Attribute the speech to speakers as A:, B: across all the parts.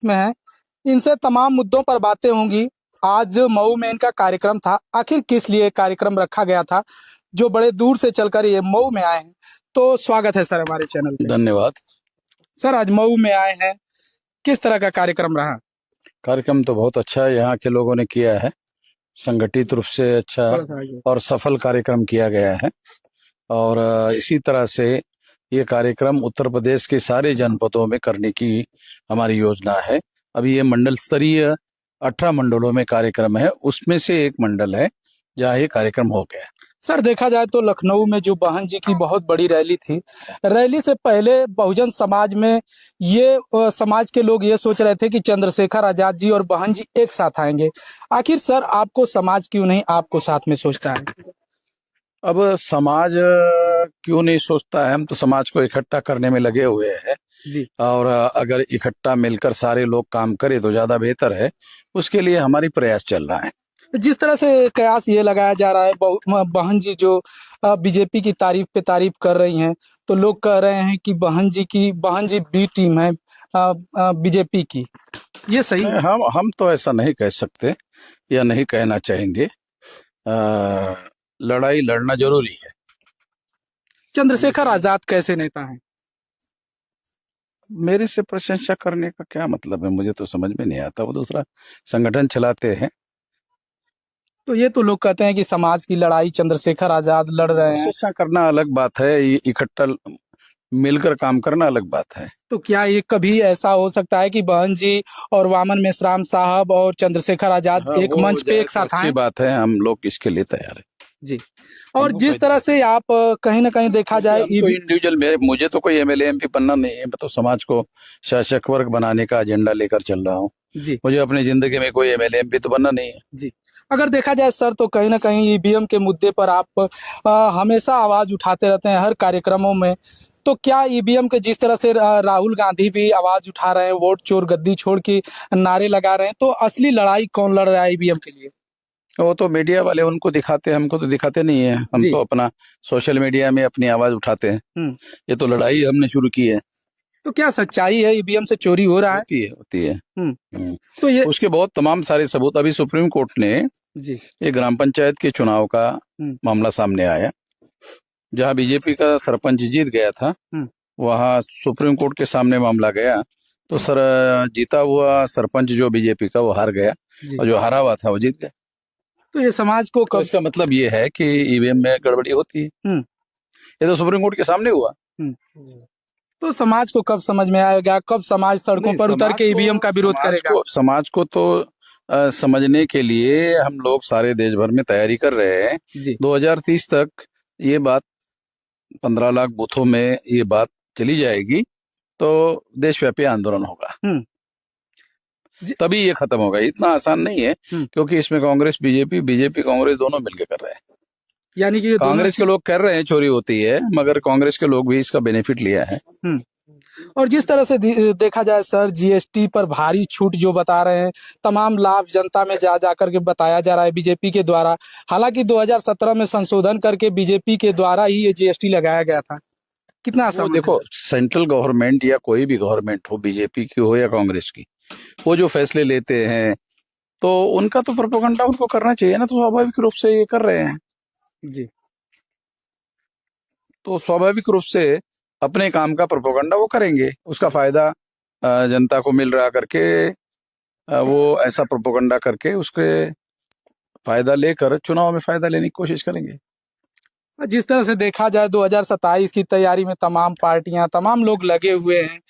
A: में हैं, इनसे तमाम मुद्दों पर बातें होंगी। आज मऊ में इनका कार्यक्रम था, आखिर किस लिए कार्यक्रम रखा गया था, जो बड़े दूर से चलकर ये मऊ में आए हैं। तो स्वागत है सर हमारे चैनल पे।
B: धन्यवाद।
A: सर आज मऊ में आए हैं, किस तरह का कार्यक्रम रहा?
B: कार्यक्रम तो बहुत अच्छा है, यहाँ के लोगों ने किया है, संगठित रूप से अच्छा और सफल कार्यक्रम किया गया है। और इसी तरह से ये कार्यक्रम उत्तर प्रदेश के सारे जनपदों में करने की हमारी योजना है। अभी ये मंडल स्तरीय 18 मंडलों में कार्यक्रम है, उसमें से एक मंडल है जहाँ ये कार्यक्रम हो गया।
A: सर देखा जाए तो लखनऊ में जो बहन जी की बहुत बड़ी रैली थी, रैली से पहले बहुजन समाज में ये समाज के लोग ये सोच रहे थे कि चंद्रशेखर आजाद जी और बहन जी एक साथ आएंगे। आखिर सर आपको समाज क्यों नहीं आपको साथ में सोचता है?
B: अब समाज क्यों नहीं सोचता है, हम तो समाज को इकट्ठा करने में लगे हुए हैं
A: जी।
B: और अगर इकट्ठा मिलकर सारे लोग काम करें तो ज्यादा बेहतर है, उसके लिए हमारी प्रयास चल रहा है।
A: जिस तरह से कयास ये लगाया जा रहा है, बहन जी जो बीजेपी की तारीफ पे तारीफ कर रही हैं, तो लोग कह रहे हैं कि बहन जी बी टीम है बीजेपी की, ये सही है?
B: हम तो ऐसा नहीं कह सकते या नहीं कहना चाहेंगे। लड़ाई लड़ना जरूरी है।
A: चंद्रशेखर आजाद कैसे नेता हैं?
B: मेरे से प्रशंसा करने का क्या मतलब है, मुझे तो समझ में नहीं आता। वो दूसरा संगठन चलाते हैं।
A: तो ये तो लोग कहते हैं कि समाज की लड़ाई चंद्रशेखर आजाद लड़ रहे हैं।
B: प्रशंसा करना अलग बात है, इकट्ठा मिलकर काम करना अलग बात है।
A: तो क्या ये कभी ऐसा हो सकता है कि बहन जी और वामन मेश्राम साहब और चंद्रशेखर आजाद एक मंच पे एक साथ आए?
B: अच्छी बात है, हम लोग इसके लिए तैयार है
A: जी। और जिस तरह से आप कहीं ना कहीं देखा जाए
B: इंडिविजुअल, मुझे तो कोई एमएलए एमपी बनना नहीं है। मैं तो समाज को शासक वर्ग बनाने का एजेंडा लेकर चल रहा हूँ
A: जी।
B: मुझे अपनी जिंदगी में कोई एमएलए एमपी तो बनना नहीं है
A: जी। अगर देखा जाए सर तो कहीं ना कहीं ईवीएम के मुद्दे पर आप हमेशा आवाज उठाते रहते हैं हर कार्यक्रमों में। तो क्या ईवीएम के जिस तरह से राहुल गांधी भी आवाज उठा रहे हैं, वोट चोर गद्दी छोड़ के नारे लगा रहे हैं, तो असली लड़ाई कौन लड़ रहा है ईवीएम के लिए?
B: वो तो मीडिया वाले उनको दिखाते हैं, हमको तो दिखाते नहीं है। हम तो अपना सोशल मीडिया में अपनी आवाज उठाते हैं। ये तो लड़ाई हमने शुरू की है।
A: तो क्या सच्चाई है ईवीएम से चोरी हो रहा है?
B: होती है।
A: तो ये
B: उसके बहुत तमाम सारे सबूत अभी सुप्रीम कोर्ट ने
A: जी
B: ये ग्राम पंचायत के चुनाव का मामला सामने आया, जहां बीजेपी का सरपंच जीत गया था, वहां सुप्रीम कोर्ट के सामने मामला गया तो जीता हुआ सरपंच जो बीजेपी का वो हार गया और जो हारा हुआ था वो जीत गया।
A: तो ये समाज को
B: तो इसका मतलब ये है कि ईवीएम में गड़बड़ी होती है। ये तो सुप्रीम कोर्ट के सामने हुआ।
A: तो समाज को कब समझ में आएगा, कब समाज सड़कों पर उतर के ईवीएम का विरोध करेगा?
B: समाज को तो समझने के लिए हम लोग सारे देश भर में तैयारी कर रहे हैं। 2030 तक ये बात 15 लाख बूथों में ये बात चली जाएगी तो देशव्यापी आंदोलन होगा, तभी ये खत्म होगा। इतना आसान नहीं है क्योंकि इसमें कांग्रेस बीजेपी कांग्रेस दोनों मिलकर कर रहे हैं।
A: यानी कि
B: कांग्रेस के लोग कर रहे हैं चोरी होती है, मगर कांग्रेस के लोग भी इसका बेनिफिट लिया है।
A: और जिस तरह से देखा जाए सर, जीएसटी पर भारी छूट जो बता रहे हैं, तमाम लाभ जनता में जा करके बताया जा रहा है बीजेपी के द्वारा। हालांकि 2017 में संशोधन करके बीजेपी के द्वारा ही ये जीएसटी लगाया गया था। कितना आसान?
B: देखो, सेंट्रल गवर्नमेंट या कोई भी गवर्नमेंट हो, बीजेपी की हो या कांग्रेस की, वो जो फैसले लेते हैं तो उनका तो प्रोपेगेंडा उनको करना चाहिए ना, तो स्वाभाविक रूप से ये कर रहे हैं
A: जी।
B: तो स्वाभाविक रूप से अपने काम का प्रोपेगेंडा वो करेंगे, उसका फायदा जनता को मिल रहा करके वो ऐसा प्रोपेगेंडा करके उसके फायदा लेकर चुनाव में फायदा लेने की कोशिश करेंगे।
A: जिस तरह से देखा जाए 2027 की तैयारी में तमाम पार्टियां तमाम लोग लगे हुए हैं,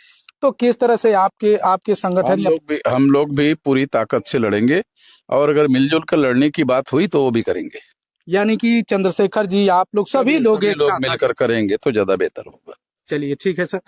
A: तो किस तरह से आपके संगठन
B: हम लोग भी पूरी ताकत से लड़ेंगे और अगर मिलजुल कर लड़ने की बात हुई तो वो भी करेंगे।
A: यानी कि चंद्रशेखर जी, आप लोग सभी लोग
B: मिलकर करेंगे तो ज्यादा बेहतर होगा।
A: चलिए ठीक है सर।